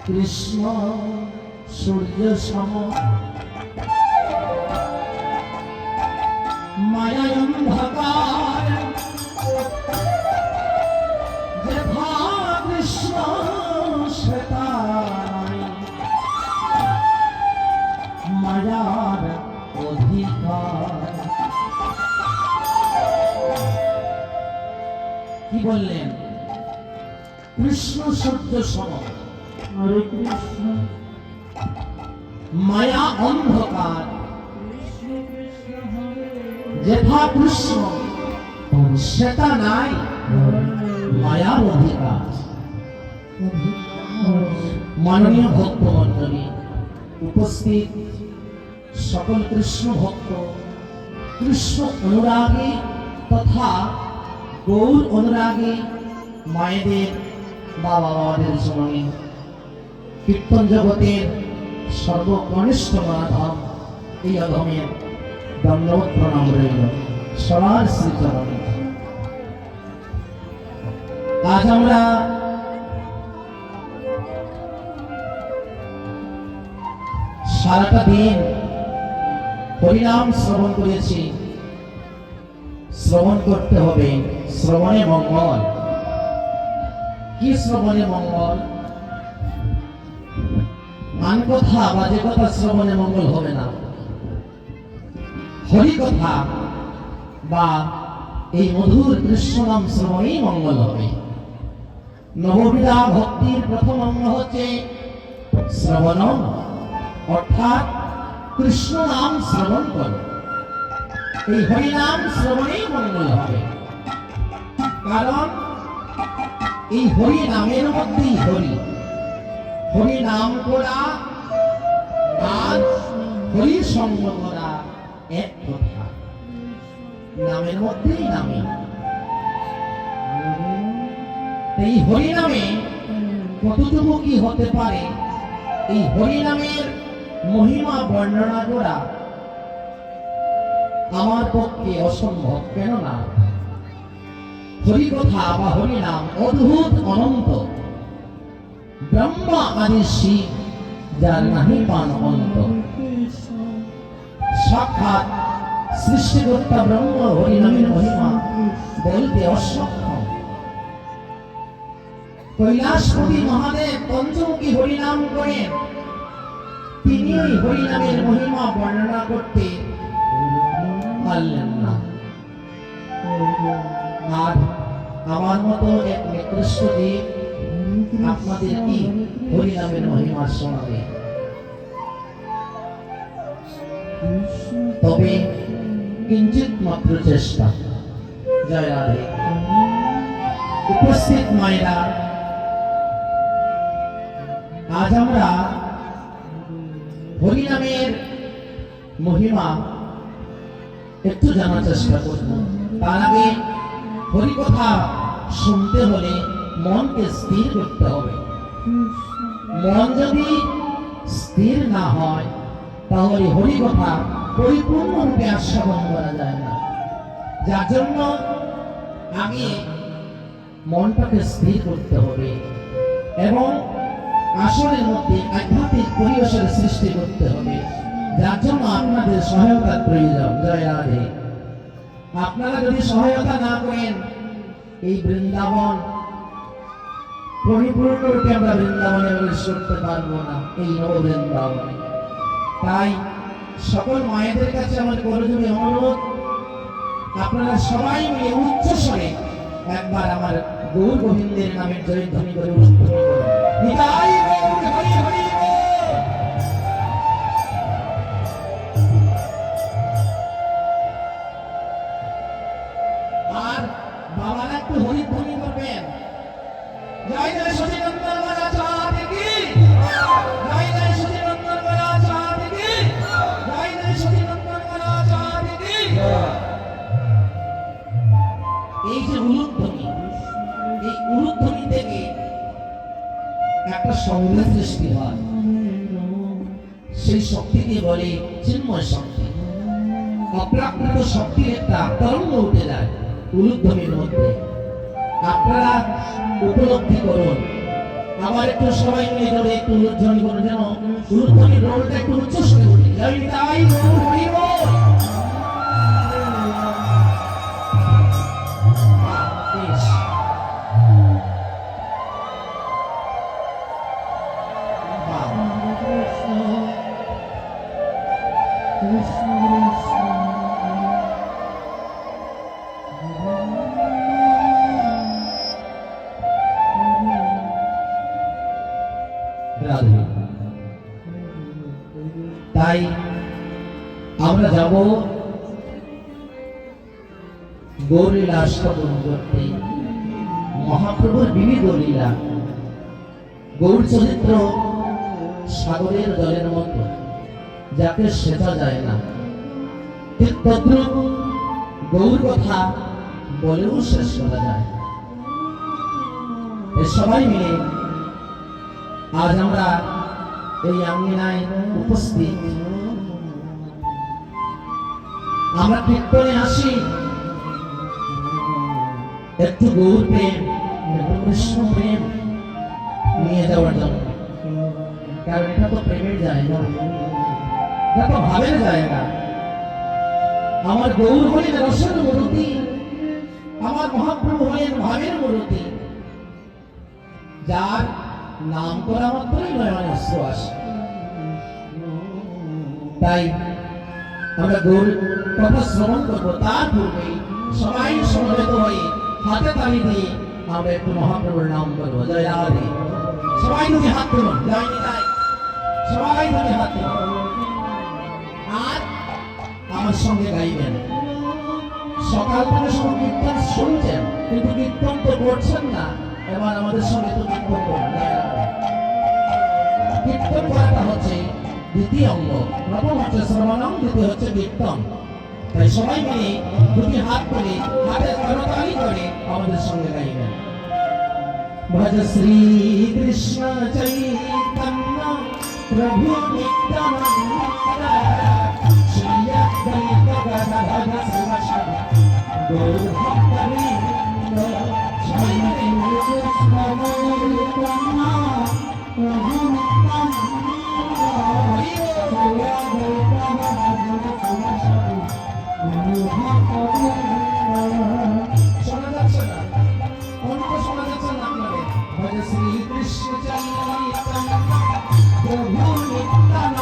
কৃষ্ণ সূর্য সম মায়া অন্ধকার যথা কৃষ্ণ শ্বেতা মায়ার অধিকার। কি বললেন? কৃষ্ণ সূর্য সম, হরে কৃষ্ণ মায়া অন্ধকার যেথা কৃষ্ণ সেটা নাই মায়ার অধিকার। মাননীয় ভক্ত মণ্ডলী, উপস্থিত সকল কৃষ্ণ ভক্ত, কৃষ্ণ অনুরাগী তথা গৌর অনুরাগী মায়েদের বা বাবাদের জননী, কীর্তন জগতের সর্বকনিষ্ঠ মাধব এই অধমের দণ্ডবত প্রণাম রইল সবার শ্রীচরণে। আজ আমরা সারাটা দিন হরিনাম শ্রবণ করেছি। শ্রবণ করতে হবে, শ্রবণে মঙ্গল। কি শ্রবণে মঙ্গল? মান কথা বাজে কথা শ্রবণে মঙ্গল হবে না। হরি কথা বা এই মধুর কৃষ্ণ নাম শ্রবণেই মঙ্গল হবে। নববিধা ভক্তির প্রথম অঙ্গ হচ্ছে শ্রবণ, অর্থাৎ কৃষ্ণ নাম শ্রবণ করো। এই হরি নাম শ্রবণেই মঙ্গল হবে, কারণ এই হরি নামের মধ্যেই হরি। হরি নাম করা আর হরি সঙ্গ করা এক কথা, নামের মধ্যেই নামে। এই হরি নামে কতটুকু কি হতে পারে, এই হরি নামের মহিমা বর্ণনা করা আমার পক্ষে অসম্ভব। কেননা হরি কথা বা হরি নাম অদ্ভুত অনন্ত, ব্রহ্মা আদি শিব যার নাহি পান অন্ত। সাক্ষাৎ সৃষ্টিকর্তা ব্রহ্ম হরি নামের মহিমা বলতে অসক্ষম। কৈলাসপতি মহাদেব পঞ্চমুখী হরিনাম করেন, তিনি ওই হরিনামের মহিমা বর্ণনা করতে পারলেন না। আর আমার মতো এক নিকৃষ্ট জীব আপনাদের কি হরিনামের মহিমা শোনাবে? তবে কিঞ্চিত মাত্র চেষ্টা। জয় রাধে। উপস্থিত মায়েরা, আজ আমরা হরিনামের মহিমা একটু জানার চেষ্টা করব। তার আগে হরি কথা শুনতে হলে মনকে স্থির করতে হবে। মন যদি স্থির না হয় তাহলে হরি কথা পরিপূর্ণরূপে আস্বাদন করা যায় না। যার জন্য আগে মনটাকে স্থির করতে হবে এবং আসরের মধ্যে আধ্যাত্মিক পরিবেশের সৃষ্টি করতে হবে, যার জন্য আপনাদের সহায়তার প্রয়োজন। জয় রাধে। আপনারা যদি সহায়তা না করেন এই বৃন্দাবন পরিপূর্ণরূপে আমরা বৃন্দাবনে প্রবেশ করতে পারবো না, এই নব বৃন্দাবনে। তাই সকল মায়েদের কাছে আমার করজোড়ে অনুরোধ, আপনারা সবাই মিলে উচ্চ স্বরে একবার আমার গৌর গোবিন্দের নামের জয়ধ্বনি করে উচ্চারণ করুন। নিতাই গৌর হরি হরি বল। আর বাবারা একটু জয় জয় সচিনন্দন মহারাজ কি জয় জয় সচিনন্দন মহারাজ কি জয় জয় সচিনন্দন মহারাজ কি। এই যে উলুধ্বনি, এই উলুধ্বনি থেকে একটা সংগীত সৃষ্টি হয়, সেই শক্তিকে বলে চিন্ময় শক্তি। অপ্রাকৃত শক্তির একটা তরঙ্গ উঠে যায় উলুধ্বনির মধ্যে। আপনারা উপলব্ধি করুন। আমার একটু সবাই মিলে ধরে একটু উলুধ্বনি করুন, যেন উলুধ্বনির রোলটা একটু উচ্চস্বরে উঠে যায়। তাই হরি বল। বেশ। রাধে। তাই আমরা যাব গৌরীলা স্থাপন করতে। মহাপ্রভুর বিবিধ লীলা, গৌর চরিত্র সাগরের জলের মতো, যাকে সেটা যায় না, ঠিক তদ্রুপ গৌর কথা বলেও শেষ করা যায়। সবাই মিলে আজ আমরা এই আঙ্গিনায় উপস্থিত। আমরা কীর্তনে আসি একটু গৌর প্রেম, একটু কৃষ্ণ প্রেম নিয়ে যাওয়ার জন্য। কারণ এটা তো প্রেমের জায়গা, এটা তো ভাবের জায়গা। আমার গৌর হলেন রসের মূর্তি, আমার মহাপ্রভু হলেন ভাবের মূর্তি, যার নাম করা মাত্রই নয়নে অশ্রু আসে। তাই আমরা গৌর কথা শ্রবণ করবো, তার পূর্বে সবাই সমবেত হয়ে হাতে তালি দিয়ে আমরা একটু মহাপ্রভুর নাম করবো। জয় রাধে। সবাই তুমি হাত তুলুন। জয় নিতাই। সবাই তুমি হাত তুলুন আর আমার সঙ্গে গাইবেন। সকাল থেকে সব কীর্তন শুনছেন, কিন্তু কীর্তন তো করছেন না। এবার আমাদের সঙ্গে তো কীর্তন করুন। কীর্তন করাটা হচ্ছে দ্বিতীয় অঙ্গ। প্রথম হচ্ছে শ্রবণম, দ্বিতীয় হচ্ছে কীর্তন। তাই সবাই মিলে দুটি হাত করে হাতে করতালি করে আমাদের সঙ্গে গাইবেন। ভজ শ্রী কৃষ্ণ চৈতন্য প্রভু নিত্যানন্দ শ্রী অদ্বৈত গদাধর শিবাসাদি গৌর ভক্তবৃন্দ। শ্রী কৃষ্ণ চৈতন্য প্রভু শোনা যাচ্ছে না? কণ্ঠ শোনা যাচ্ছে না আপনাদের? ভজ শ্রী কৃষ্ণ চৈতন্য প্রভু নিত্যানন্দ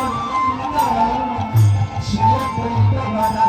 শ্রী অদ্বৈত গদাধর